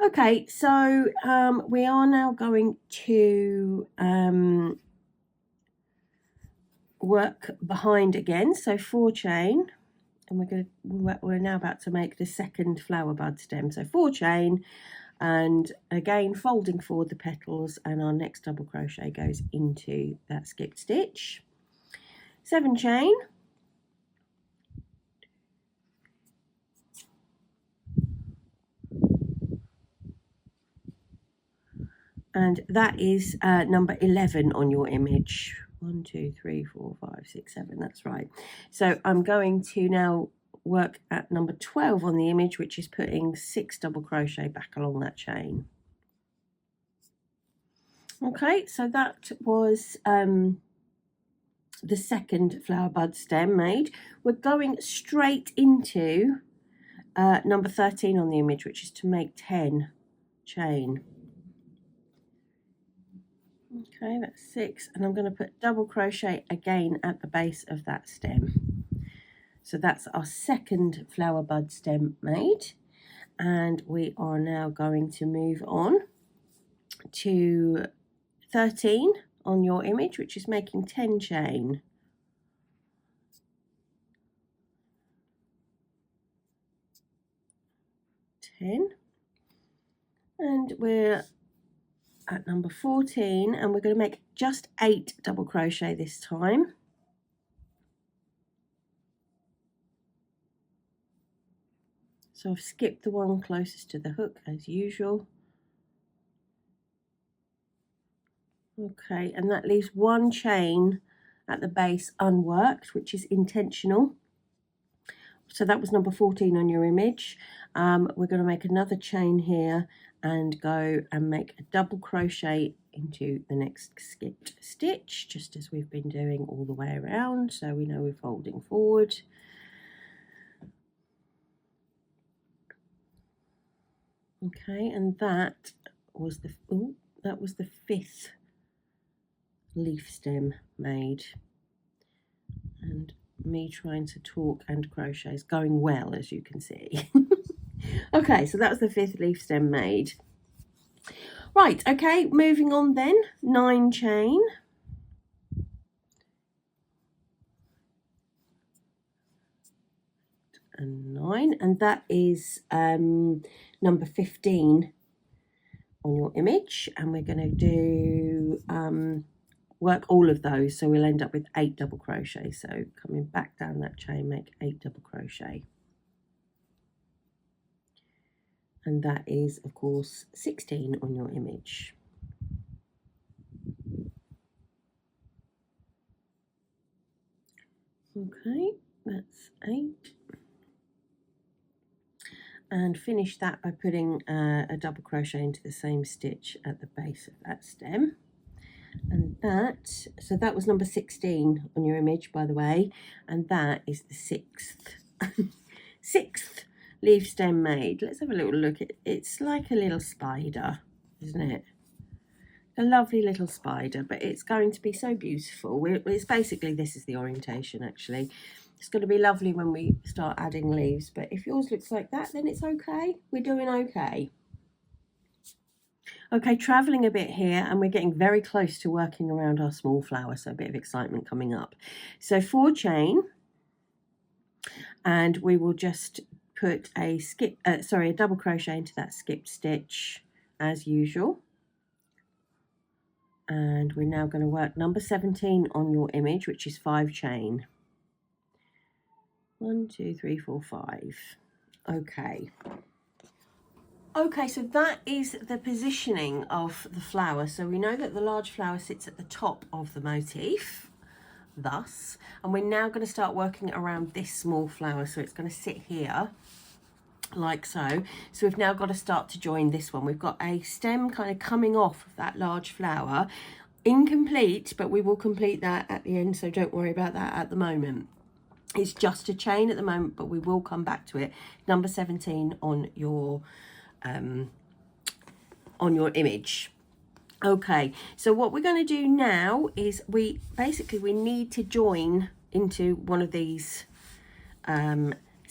Okay, so we are now going to work behind again, so 4 chain, and we're now about to make the second flower bud stem. So 4 chain, and again folding forward the petals, and our next double crochet goes into that skipped stitch. 7 chain, and that is number 11 on your image. 1 2 3 4 5 6 7, that's right. So I'm going to now work at number 12 on the image, which is putting 6 double crochet back along that chain. Okay, so that was the second flower bud stem made. We're going straight into number 13 on the image, which is to make 10 chain. Okay, that's 6, and I'm going to put double crochet again at the base of that stem. So that's our second flower bud stem made, and we are now going to move on to 13 on your image, which is making 10 chain. And we're at number 14, and we're going to make just 8 double crochet this time. So I've skipped the one closest to the hook as usual. Okay, and that leaves 1 chain at the base unworked, which is intentional. So that was number 14 on your image. We're going to make another chain here and go and make a double crochet into the next skipped stitch, just as we've been doing all the way around, so we know we're folding forward. Okay, and that was the 5th leaf stem made, and me trying to talk and crochet is going well, as you can see. Okay, so that was the 5th leaf stem made. Right, okay, moving on then, 9 chain. And 9, and that is number 15 on your image, and we're going to do work all of those, so we'll end up with 8 double crochet. So coming back down that chain, make 8 double crochet, and that is of course 16 on your image. Okay, that's 8, and finish that by putting a double crochet into the same stitch at the base of that stem. And so that was number 16 on your image, by the way, and that is the 6th leaf stem made. Let's have a little look at it. It's like a little spider, isn't it? A lovely little spider, but it's going to be so beautiful. It's basically, this is the orientation actually. It's going to be lovely when we start adding leaves, but if yours looks like that, then it's okay. We're doing okay. Okay, travelling a bit here, and we're getting very close to working around our small flower, so a bit of excitement coming up. So 4 chain, and we will just put a double crochet into that skipped stitch as usual. And we're now going to work number 17 on your image, which is 5 chain. 1 2 3 4 5. Okay. Okay, so that is the positioning of the flower. So we know that the large flower sits at the top of the motif, thus, and we're now going to start working around this small flower. So it's going to sit here, like so. So we've now got to start to join this one. We've got a stem kind of coming off of that large flower, incomplete, but we will complete that at the end, so don't worry about that at the moment. It's just a chain at the moment, but we will come back to it. Number 17 on your image. Okay, so what we're going to do now is we need to join into one of these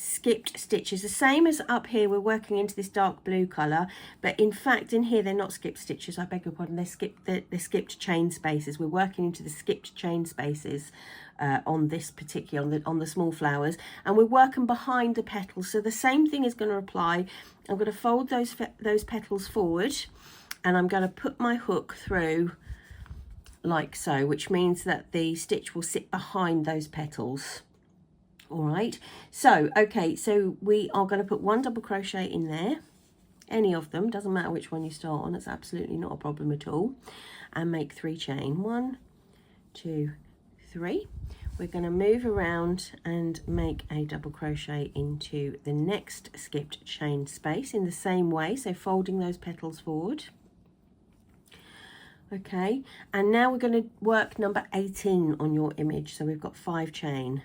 skipped stitches, the same as up here. We're working into this dark blue colour, but in fact in here they're not skipped stitches, I beg your pardon, they're skipped chain spaces. We're working into the skipped chain spaces on this particular, on the small flowers, and we're working behind the petals. So the same thing is going to apply. I'm going to fold those petals forward, and I'm going to put my hook through like so, which means that the stitch will sit behind those petals. All right, so okay, so we are going to put 1 double crochet in there, any of them, doesn't matter which one you start on, it's absolutely not a problem at all, and make 3 chain. 1, 2, 3. We're going to move around and make a double crochet into the next skipped chain space in the same way, so folding those petals forward. Okay, and now we're going to work number 18 on your image. So we've got 5 chain,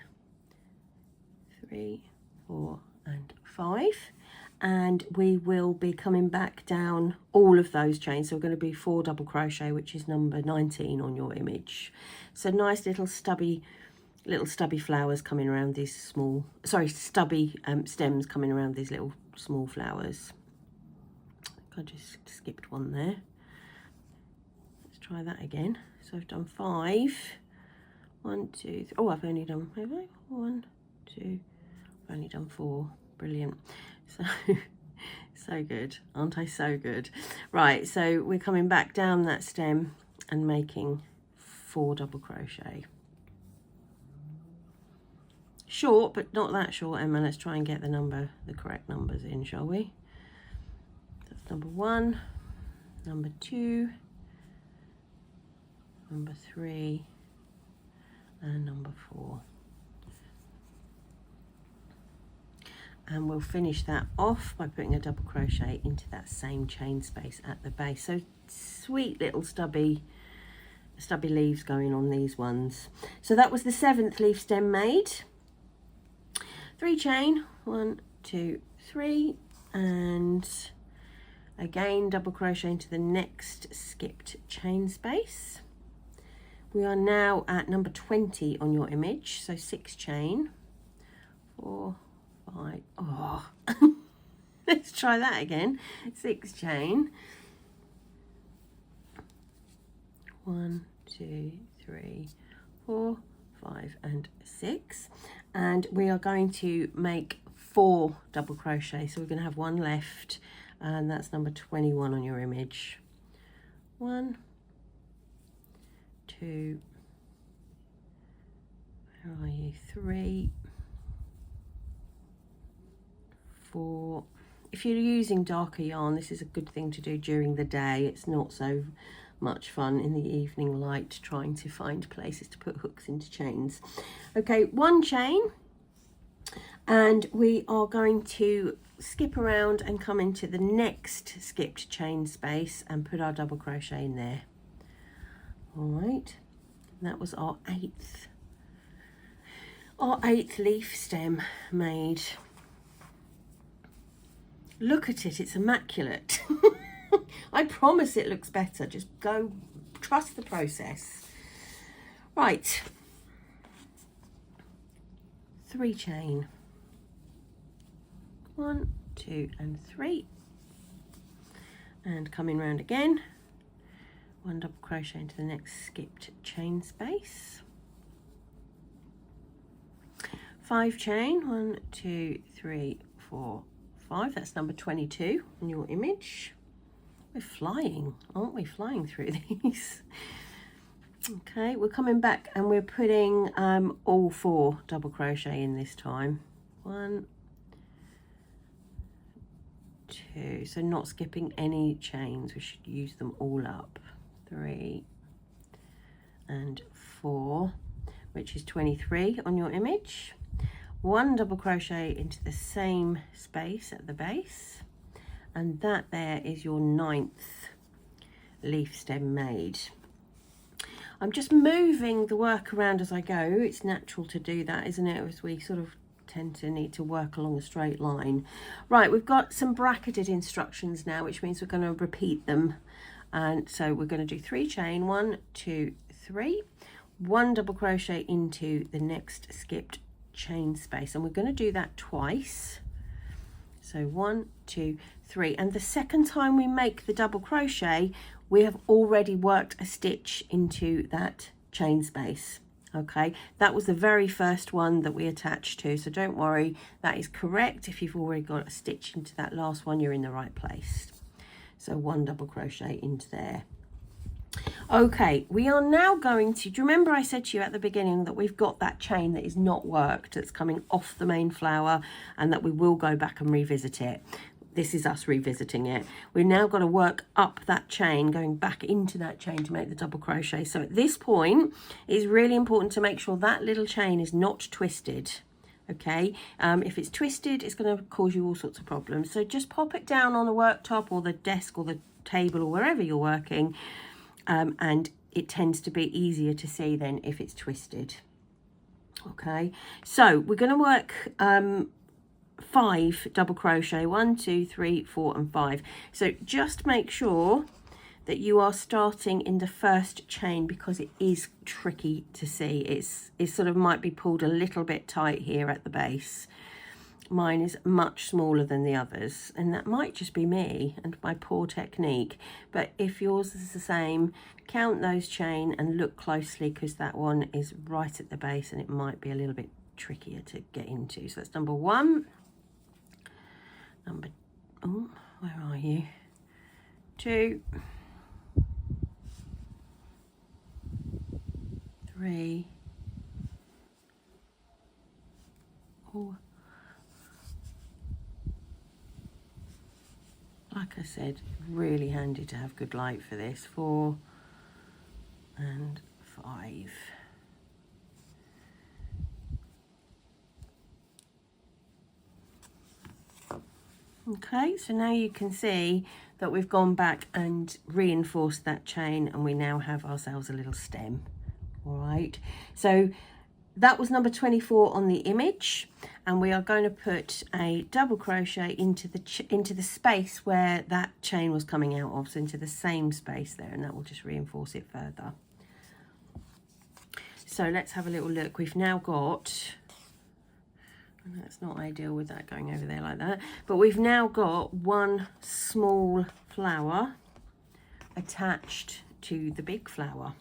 3, 4 and 5, and we will be coming back down all of those chains. So we're going to be 4 double crochet, which is number 19 on your image. So nice little stubby flowers coming around these small, sorry, stubby stems coming around these little small flowers. I just skipped one there. Try that again. So I've done 5. 1, 2, 3. Oh, I've only done, have I? 1, 2. I've only done 4. Brilliant. So good, aren't I? So good. Right, so we're coming back down that stem and making 4 double crochet. Short, but not that short, Emma. Let's try and get the correct numbers in, shall we? That's number 1, number 2, number 3 and number 4, and we'll finish that off by putting a double crochet into that same chain space at the base. So sweet little stubby leaves going on these ones. So that was the 7th leaf stem made. 3 chain, 1, 2, 3, and again double crochet into the next skipped chain space. We are now at number 20 on your image, so 6 chain, 4, 5, oh, let's try that again, 6 chain, 1, 2, 3, 4, 5 and 6, and we are going to make 4 double crochet, so we're going to have 1 left, and that's number 21 on your image. 1, 2, where are you? 3, 4. If you're using darker yarn, this is a good thing to do during the day. It's not so much fun in the evening light trying to find places to put hooks into chains. Okay, 1 chain, and we are going to skip around and come into the next skipped chain space and put our double crochet in there. All right, and that was our 8th leaf stem made. Look at it, it's immaculate. I promise it looks better. Just go, trust the process. Right, 3 chain, 1, 2 and 3, and coming round again, 1 double crochet into the next skipped chain space, 5 chain, 1, 2, 3, 4, 5. That's number 22 on your image. We're flying, aren't we? Flying through these. Okay, we're coming back and we're putting all 4 double crochet in this time. 1, 2, so not skipping any chains. We should use them all up. 3 and 4, which is 23 on your image. 1 double crochet into the same space at the base, and that there is your 9th leaf stem made. I'm just moving the work around as I go. It's natural to do that, isn't it, as we sort of tend to need to work along a straight line. Right, we've got some bracketed instructions now, which means we're going to repeat them. And so we're going to do 3 chain, 1, 2, 3, 1 double crochet into the next skipped chain space, and we're going to do that twice. So 1, 2, 3, and the second time we make the double crochet, we have already worked a stitch into that chain space. Okay, that was the very first one that we attached to, so don't worry, that is correct. If you've already got a stitch into that last one, you're in the right place. So 1 double crochet into there. Okay, we are now going to, do you remember I said to you at the beginning that we've got that chain that is not worked, that's coming off the main flower, and that we will go back and revisit it. This is us revisiting it. We've now got to work up that chain, going back into that chain to make the double crochet. So at this point, it's really important to make sure that little chain is not twisted. Okay, if it's twisted, it's going to cause you all sorts of problems. So just pop it down on the worktop or the desk or the table or wherever you're working, and it tends to be easier to see then if it's twisted. Okay, so we're going to work 5 double crochet, 1, 2, 3, 4 and 5. So just make sure that you are starting in the first chain, because it is tricky to see. It sort of might be pulled a little bit tight here at the base. Mine is much smaller than the others, and that might just be me and my poor technique. But if yours is the same, count those chain and look closely, because that one is right at the base and it might be a little bit trickier to get into. So that's number 1. Oh, where are you? 2, 3, 4. Like I said, really handy to have good light for this. 4 and 5. Okay, so now you can see that we've gone back and reinforced that chain, and we now have ourselves a little stem. All right, so that was number 24 on the image, and we are going to put a double crochet into the space where that chain was coming out of, so into the same space there, and that will just reinforce it further. So let's have a little look. We've now got, that's not ideal with that going over there like that, but we've now got 1 small flower attached to the big flower.